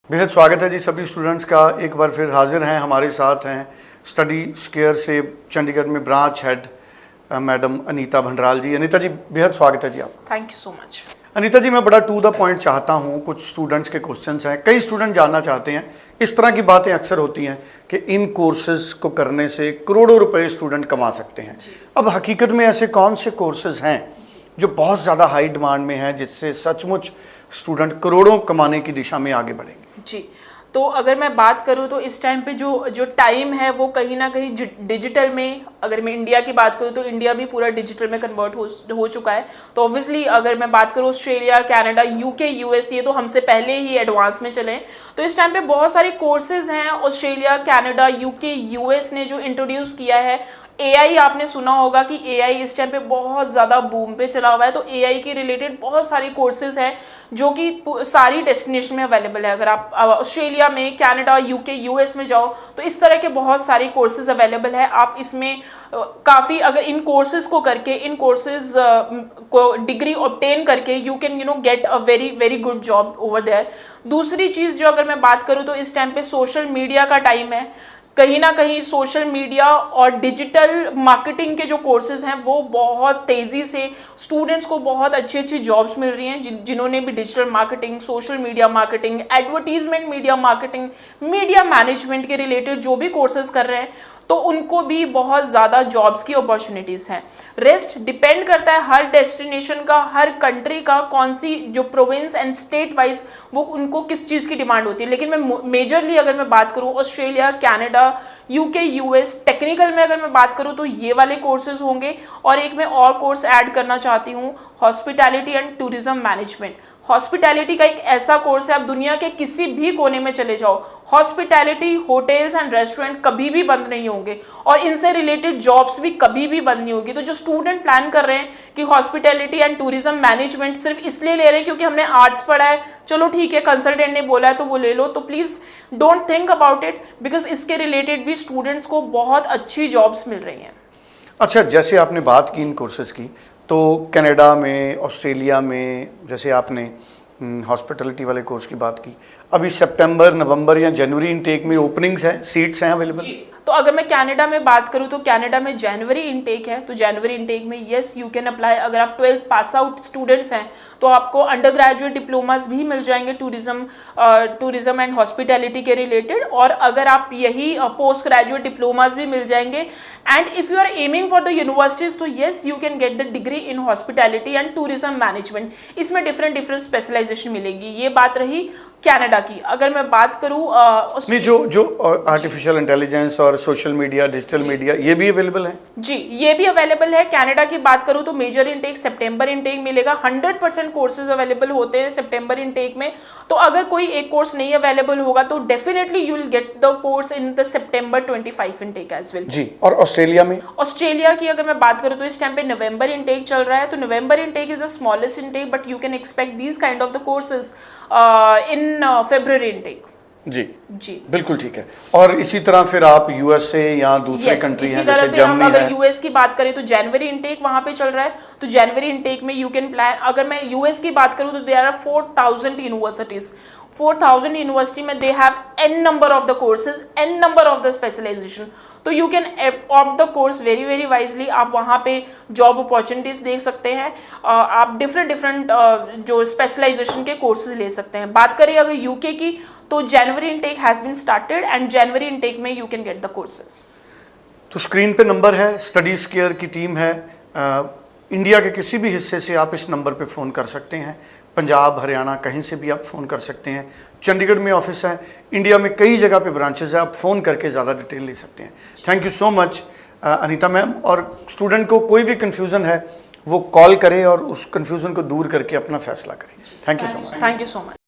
बेहद स्वागत है जी सभी स्टूडेंट्स का। एक बार फिर हाजिर हैं, हमारे साथ हैं स्टडी स्केयर से चंडीगढ़ में branch head madam Anita Bhandral ji. Anita ji बेहद स्वागत है जी आप। Thank you so much. Anita ji मैं बड़ा टू द पॉइंट चाहता हूँ, कुछ स्टूडेंट्स के क्वेश्चंस हैं, कई स्टूडेंट जानना चाहते हैं। इस तरह की बातें अक्सर होती हैं कि इन कोर्सेज को करने से करोड़ों रुपए स्टूडेंट कमा सकते हैं। अब हकीकत में ऐसे कौन से कोर्सेज हैं जो बहुत ज़्यादा हाई डिमांड में हैं, जिससे सचमुच स्टूडेंट करोड़ों कमाने की दिशा में आगे बढ़ेंगे? जी, तो अगर मैं बात करूँ तो इस टाइम पे जो टाइम है वो कहीं ना कहीं डिजिटल में, अगर मैं इंडिया की बात करूँ तो इंडिया भी पूरा डिजिटल में कन्वर्ट हो चुका है। तो ऑब्वियसली अगर मैं बात करूँ ऑस्ट्रेलिया, कनाडा, यूके, यूएस, ये तो हमसे पहले ही एडवांस में चले हैं। तो इस टाइम पे बहुत सारे कोर्सेज हैं ऑस्ट्रेलिया, कनाडा, यूके, यूएस ने जो इंट्रोड्यूस किया है। एआई आपने सुना होगा कि एआई इस टाइम पे बहुत ज़्यादा बूम पे चला हुआ है। तो एआई के रिलेटेड बहुत सारे कोर्सेज हैं जो कि सारी डेस्टिनेशन में अवेलेबल है। अगर आप ऑस्ट्रेलिया में, कनाडा, यूके, यूएस में जाओ तो इस तरह के बहुत सारे कोर्सेज अवेलेबल है। आप इसमें काफ़ी, अगर इन कोर्सेज को करके, इन कोर्सेज को डिग्री ऑब्टेन करके you can get a very very good job over there. दूसरी चीज़ जो अगर मैं बात करूँ तो इस टाइम पे सोशल मीडिया का टाइम है। कहीं ना कहीं सोशल मीडिया और डिजिटल मार्केटिंग के जो कोर्सेज हैं वो बहुत तेज़ी से स्टूडेंट्स को बहुत अच्छी अच्छी जॉब्स मिल रही हैं। जिन्होंने भी digital marketing, social media marketing, advertisement media marketing, media management के रिलेटेड जो भी कोर्सेज कर रहे हैं तो उनको भी बहुत ज़्यादा जॉब्स की अपॉर्चुनिटीज़ हैं। रेस्ट डिपेंड करता है हर डेस्टिनेशन का, हर कंट्री का, कौन सी जो प्रोविंस एंड स्टेट वाइज वो उनको किस चीज़ की डिमांड होती है। लेकिन मैं मेजरली अगर मैं बात करूँ Australia, Canada, UK, US, technical में अगर मैं बात करूँ तो ये वाले कोर्सेज होंगे। और एक मैं और कोर्स ऐड करना चाहती हूँ, hospitality and tourism management. Hospitality का एक ऐसा कोर्स है, आप दुनिया के किसी भी कोने में चले जाओ, हॉस्पिटैलिटी, होटल्स एंड रेस्टोरेंट कभी भी बंद नहीं होंगे और इनसे रिलेटेड जॉब्स भी कभी भी बंद नहीं होगी। तो जो स्टूडेंट प्लान कर रहे हैं कि हॉस्पिटैलिटी एंड टूरिज्म मैनेजमेंट सिर्फ इसलिए ले रहे हैं क्योंकि हमने आर्ट्स पढ़ा है, चलो ठीक है कंसल्टेंट ने बोला है तो वो ले लो, तो please don't think about it, because इसके रिलेटेड भी स्टूडेंट्स को बहुत अच्छी जॉब्स मिल रही हैं। अच्छा, जैसे आपने बात की इन कोर्सेज की, तो कनाडा में, ऑस्ट्रेलिया में, जैसे आपने हॉस्पिटलिटी वाले कोर्स की बात की, अभी सितंबर, नवंबर या जनवरी इनटेक में ओपनिंग्स हैं, सीट्स हैं अवेलेबल? तो अगर मैं कनाडा में बात करूं तो कनाडा में जनवरी इनटेक है। तो जनवरी इनटेक में यस यू कैन अप्लाई। अगर आप 12th पास आउट स्टूडेंट्स हैं तो आपको अंडर ग्रेजुएट डिप्लोमास भी मिल जाएंगे टूरिज्म एंड हॉस्पिटैलिटी के रिलेटेड। और अगर आप यही पोस्ट ग्रेजुएट डिप्लोमास भी मिल जाएंगे। And if you are aiming for the universities तो yes you can get the degree in hospitality and tourism management. इसमें डिफरेंट स्पेशलाइजेशन मिलेगी। ये बात रही कनाडा की। अगर मैं बात करूँ जो आर्टिफिशियल इंटेलिजेंस और सोशल मीडिया, डिजिटल मीडिया, ये भी अवेलेबल है? जी, ये भी अवेलेबल है। कनाडा की बात करूँ तो मेजर इनटेक सितंबर इनटेक मिलेगा। 100% कोर्सेज अवेलेबल होते हैं सितंबर इनटेक में। तो अगर कोई एक कोर्स नहीं अवेलेबल होगा तो definitely you will get the course in the September 25 intake as well. जी। और ऑस्ट्रेलिया में? ऑस्ट्रेलिया की अगर मैं बात करूँ तो इस टाइम पे नवंबर इनटेक चल रहा है। तो November intake is the smallest intake, but you can expect these kind of the courses in February intake. जी जी, बिल्कुल ठीक है। और इसी तरह फिर आप यूएसए या दूसरे कंट्री हैं जैसे जर्मनी है। अगर यूएस की बात करें तो जनवरी इनटेक वहां पे चल रहा है। तो जनवरी इनटेक में यू कैन प्लान। अगर मैं यूएस की बात करूं तो देयर आर 4000 यूनिवर्सिटीज। 4000 यूनिवर्सिटी में they have n number of the courses, n number of the specialisation. तो you can opt the course very very wisely. आप वहाँ पे जॉब अपॉर्चुनिटीज देख सकते हैं। आप डिफरेंट जो स्पेशलाइजेशन के कोर्सेज ले सकते हैं। बात करें अगर यूके की तो January intake has been started and January intake में you can get the courses. तो स्क्रीन पे नंबर है, स्टडी स्केयर की टीम है। इंडिया के किसी भी हिस्से से आप इस नंबर पे फ़ोन कर सकते हैं। पंजाब, हरियाणा, कहीं से भी आप फ़ोन कर सकते हैं। चंडीगढ़ में ऑफिस है, इंडिया में कई जगह पे ब्रांचेस है, आप फ़ोन करके ज़्यादा डिटेल ले सकते हैं। Thank you so much Anita ma'am. और स्टूडेंट को कोई भी कन्फ्यूज़न है वो कॉल करे और उस कन्फ्यूज़न को दूर करके अपना फैसला करें। Thank you so much. Thank you so much.